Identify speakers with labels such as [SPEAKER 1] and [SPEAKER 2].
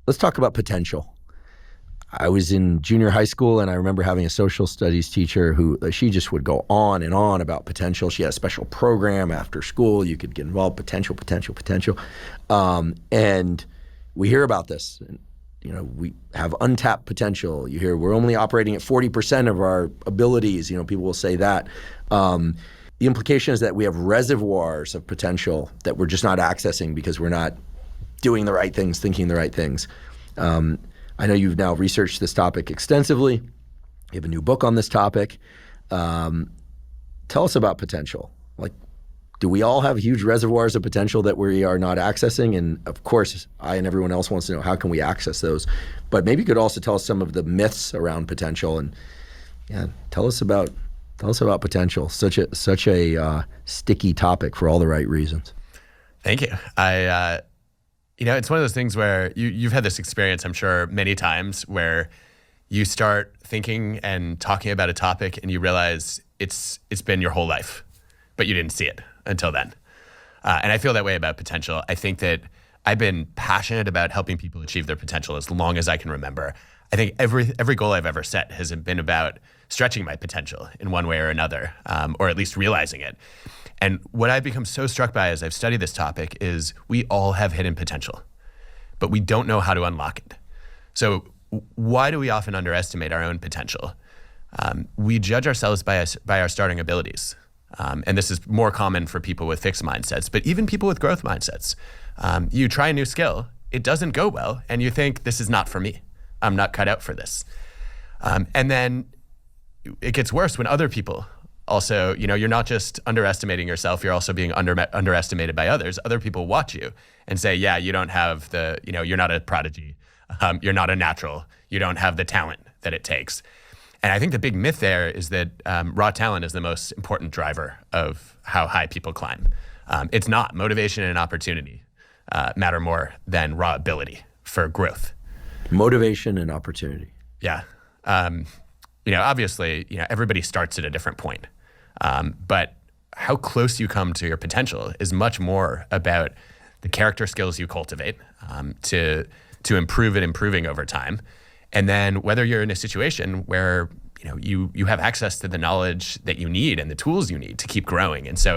[SPEAKER 1] Let's talk about potential. I was in junior high school, and I remember having a social studies teacher who she just would go on and on about potential. She had a special program after school. You could get involved, potential, potential, potential. And we hear about this. We have untapped potential. You hear we're only operating at 40% of our abilities. People will say that. The implication is that we have reservoirs of potential that we're just not accessing because we're not doing the right things, thinking the right things. I know you've now researched this topic extensively. You have a new book on this topic. Tell us about potential. Do we all have huge reservoirs of potential that we are not accessing? And of course, I and everyone else wants to know, how can we access those? But maybe you could also tell us some of the myths around potential, and tell us about potential. Such a sticky topic for all the right reasons.
[SPEAKER 2] Thank you. It's one of those things where you've had this experience, I'm sure, many times where you start thinking and talking about a topic and you realize it's been your whole life, but you didn't see it until then. And I feel that way about potential. I think that I've been passionate about helping people achieve their potential as long as I can remember. I think every goal I've ever set has been about stretching my potential in one way or another, or at least realizing it. And what I've become so struck by as I've studied this topic is we all have hidden potential, but we don't know how to unlock it. So why do we often underestimate our own potential? We judge ourselves by our starting abilities. And this is more common for people with fixed mindsets, but even people with growth mindsets. You try a new skill, it doesn't go well, and you think, this is not for me. I'm not cut out for this. And then it gets worse when other people also, you're not just underestimating yourself, you're also being underestimated by others. Other people watch you and say, yeah, you don't have you're not a prodigy. You're not a natural. You don't have the talent that it takes. And I think the big myth there is that raw talent is the most important driver of how high people climb. It's not. Motivation and opportunity matter more than raw ability for growth.
[SPEAKER 1] Motivation and opportunity.
[SPEAKER 2] Yeah. Obviously, everybody starts at a different point. But how close you come to your potential is much more about the character skills you cultivate to improve and improving over time. And then whether you're in a situation where you have access to the knowledge that you need and the tools you need to keep growing. And so